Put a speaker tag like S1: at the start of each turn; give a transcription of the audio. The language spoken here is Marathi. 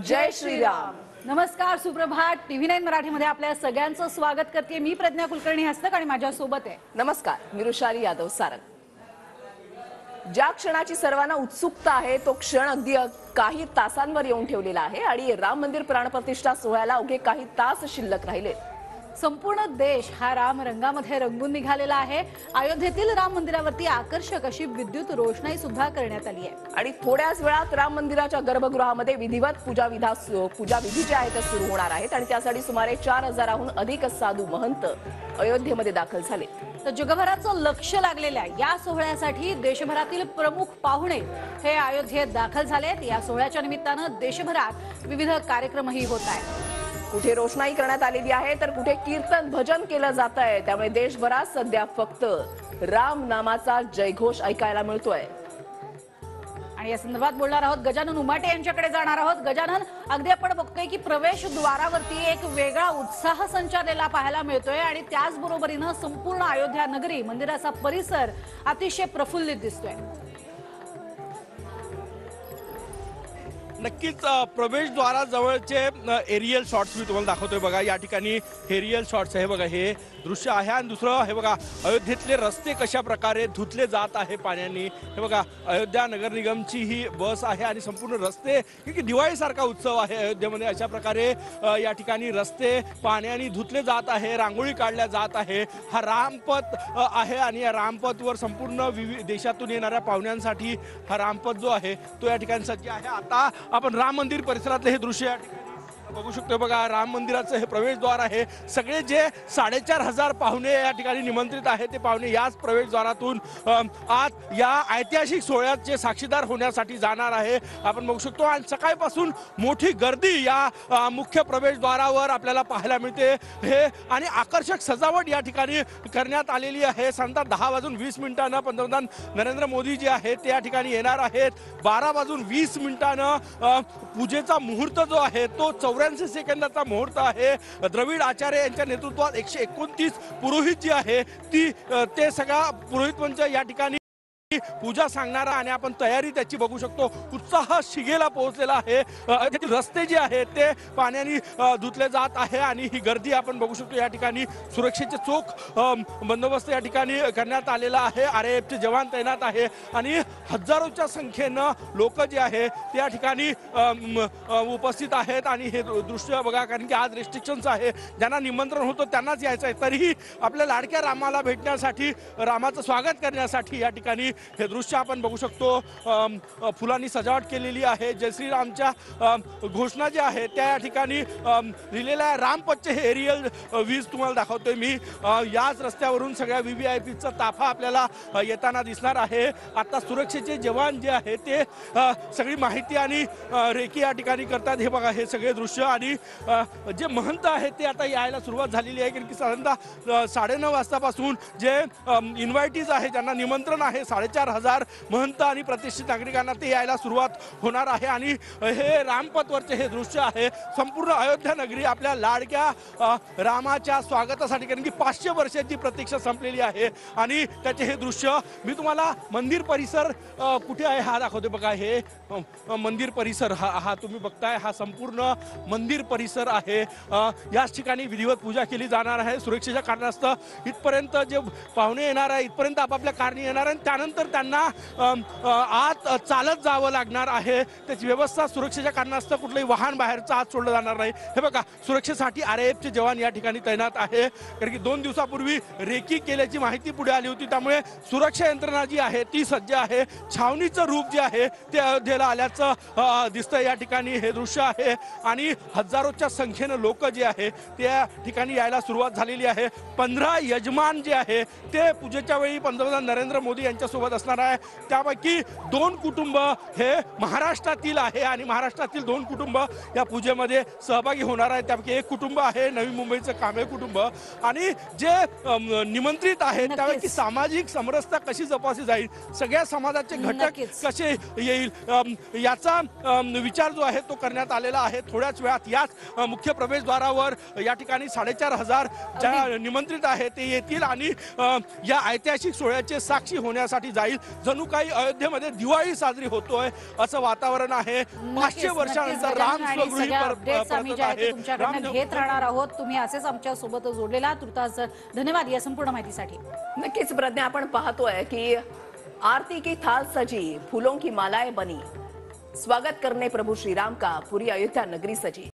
S1: जय श्रीराम।
S2: नमस्कार, सुप्रभात। TV9 मराठीमध्ये आपल्या सगळ्यांचं स्वागत करते मी प्रज्ञा कुलकर्णी हस्तक आणि माझ्या सोबत आहे
S1: नमस्कार, मी रुशाली यादव सारंग। ज्या क्षणाची सर्वांना उत्सुकता आहे तो क्षण अगदी काही तासांवर येऊन ठेवलेला आहे आणि राम मंदिर प्राणप्रतिष्ठा सोहळ्याला अवघे काही तास शिल्लक राहिले।
S2: संपूर्ण देश हा राम रंगामध्ये रंगून निघालेला आहे। अयोध्येतील राम मंदिरावरती आकर्षक अशी विद्युत रोषणाई सुद्धा करण्यात आली आहे
S1: आणि थोड्याच वेळात राम मंदिराच्या गर्भगृहामध्ये विधिवत पूजा विधी जे आहेत ते सुरू होणार आहेत आणि त्यासाठी सुमारे 4000हून अधिक साधू महंत अयोध्येमध्ये दाखल झाले।
S2: तर जगभराचं लक्ष लागलेल्या या सोहळ्यासाठी देशभरातील प्रमुख पाहुणे हे अयोध्येत दाखल झालेत। या सोहळ्याच्या निमित्तानं देशभरात विविध कार्यक्रमही होत आहेत।
S1: कुठे रोषणाई करण्यात आलेली आहे तर कुठे कीर्तन भजन केलं जात आहे। त्यामुळे देशभरात सध्या फक्त राम नामाचा जयघोष ऐकायला मिळतोय।
S2: आणि या संदर्भात बोलणार आहोत गजानन उमाटे यांच्याकडे जाणार आहोत। गजानन, अगदी आपण बघतोय की प्रवेशद्वारावरती एक वेगळा उत्साह संचारलेला पाहायला मिळतोय आणि त्याचबरोबरीने संपूर्ण अयोध्या नगरी मंदिराचा परिसर अतिशय प्रफुल्लित दिसतोय।
S3: नक्कीच प्रवेशद्वाराजवळचे एरियल शॉट्स मी तुम्हाला दाखवतोय बघा। या ठिकाणी एरियल शॉट्स आहे बघा, हे दृश्य आहे। आणि दुसरं हे बघा, अयोध्येतले रस्ते कशा प्रकारे धुतले जात आहे पाण्याने। हे बघा, अयोध्या नगर निगमची ही बस आहे आणि संपूर्ण रस्ते की दिवाळीसारखा उत्सव आहे अयोध्येमध्ये। अशा प्रकारे या ठिकाणी रस्ते पाण्याने धुतले जात आहे, रांगोळी काढल्या जात आहे। हा रामपथ आहे आणि या रामपथवर संपूर्ण देशातून येणाऱ्या पाहुण्यांसाठी हा रामपथ जो आहे तो या ठिकाणी सज्ज आहे। आता आपण राम मंदिर परिसरातले हे दृश्य या ठिकाणी बघू शकतो बघा। राम मंदिराचं हे प्रवेशद्वार आहे। सगळे जे 4500 पाहुणे या ठिकाणी निमंत्रित आहेत ते पाहुणे याच प्रवेशद्वारातून आत या ऐतिहासिक सोहळ्याचे साक्षीदार होण्यासाठी जाणार आहे आपण बघू शकतो। आणि सकाळपासून मोठी गर्दी या मुख्य प्रवेशद्वारावर आपल्याला पाहायला मिळते हे आणि आकर्षक सजावट या ठिकाणी करण्यात आलेली आहे। साधारणतः 10:20 पंतप्रधान नरेंद्र मोदी जे आहेत ते या ठिकाणी येणार आहेत। 12:20 पूजेचा मुहूर्त जो आहे तो 84 सेकंदाचा मुहूर्त आहे। द्रविड आचार्य यांच्या नेतृत्वात 129 पुरोहित जी आहे ते सगळा पुरोहित मंच या ठिकाणी पूजा सांगणारा आणि आपण तयारी त्याची बघू शकतो। उत्साह शिगेला पोहोचलेला आहे। रस्ते जे आहेत ते पाण्याने धुतले जात आहे आणि ही गर्दी आपण बघू शकतो। या ठिकाणी सुरक्षेचे चोख बंदोबस्त या ठिकाणी करण्यात आलेला आहे। RAFचे जवान तैनात आहे आणि हजारोच्या संख्येनं लोक जे आहे ते या ठिकाणी उपस्थित आहेत। आणि हे दृश्य बघा, कारण की आज रेस्ट्रिक्शन्स आहे, ज्यांना निमंत्रण होतं त्यांनाच यायचं आहे, तरीही आपल्या लाडक्या रामाला भेटण्यासाठी, रामाचं स्वागत करण्यासाठी या ठिकाणी हे दृश्य आपण बघू शकतो। फुलांनी सजावट केलेली आहे। जय श्रीरामच्या घोषणा ज्या आहेत त्या या ठिकाणी लिहिलेल्या रामपथचे हे एरियल व्ह्यूज तुम्हाला दाखवतोय मी। याच रस्त्यावरून सगळ्या VVIPचा ताफा आपल्याला येताना दिसणार आहे। आता सुरक्षेचे जवान जे आहेत ते सगळी माहिती आणि रेकी या ठिकाणी करतात। हे बघा, हे सगळे दृश्य आणि जे महंत आहेत ते आता यायला सुरुवात झालेली आहे, कारण की साधारणतः 9:30 वाजतापासून जे इन्व्हायटीज आहे, ज्यांना निमंत्रण आहे, 4500 महंत आणि प्रतिष्ठित नागरिकांना ते यायला सुरुवात होणार आहे। आणि हे रामपथवरचे हे दृश्य आहे। संपूर्ण अयोध्या नगरी आपल्या लाडक्या रामाच्या स्वागतासाठी, कारण की 500 वर्षाची प्रतीक्षा संपलेली आहे आणि त्याचे हे दृश्य मी तुम्हाला मंदिर परिसर कुठे आहे हा दाखवते बघा। हे मंदिर परिसर हा तुम्ही बघताय, हा संपूर्ण मंदिर परिसर आहे। याच ठिकाणी विधिवत पूजा केली जाणार आहे। सुरक्षेच्या कारणास्तव इथपर्यंत जे पाहुणे येणार आहे इथपर्यंत आपापल्या कारणे येणार आहे, त्यानंतर त्यांना आत चालत जावं लागणार आहे। त्याची व्यवस्था सुरक्षेच्या कारणास्तव कुठलंही वाहन बाहेरचं आत सोडलं जाणार नाही। हे बघा, सुरक्षेसाठी RAFचे जवान या ठिकाणी तैनात आहे, कारण की 2 दिवसापूर्वी रेकी केल्याची माहिती पुढे आली होती, त्यामुळे सुरक्षा यंत्रणा जी आहे ती सज्ज आहे। छावणीचं रूप जे आहे ते अयोध्येला आल्याचं दिसतंय। या ठिकाणी हे दृश्य आहे आणि हजारोच्या संख्येनं लोक जे आहे त्या ठिकाणी यायला सुरुवात झालेली आहे। 15 यजमान जे आहे ते पूजेच्या वेळी पंतप्रधान नरेंद्र मोदी यांच्यासोबत असणार आहे। त्यापैकी 2 कुटुंब हे महाराष्ट्रातील आहे आणि महाराष्ट्रातील 2 कुटुंब या पूजेमध्ये सहभागी होणार आहे। त्यापैकी एक कुटुंब आहे नवी मुंबईचं कांबळे कुटुंब। आणि जे निमंत्रित आहेत त्यापैकी सामाजिक समरसता कशी जपासली जाईल, सगळ्या समाजाचे घटक कसे येईल याचा विचार जो आहे तो करण्यात आलेला आहे। थोड्याच वेळात याच मुख्य प्रवेशद्वारावर या ठिकाणी 4500 ज्या निमंत्रित आहेत ते येतील आणि या ऐतिहासिक सोहळ्याचे साक्षी होण्यासाठी जाईल. जणू काही अयोध्येमध्ये दिवाळी साजरी होतोय असं वातावरण आहे. 500 वर्षानंतर राम स्वगृही परतत आहे.
S2: तुमच्याकडनं घेत राहणार आहोत. तुम्ही असेच आमच्या सोबत जोडलेला तुर्तास धन्यवाद या संपूर्ण माहितीसाठी.
S1: नक्कीच प्रज्ञा, आपण पाहतोय की आरती की थाल सजी, फूलों की मालाएं बनी, स्वागत करने प्रभु श्री राम का पूरी अयोध्या नगरी सजी.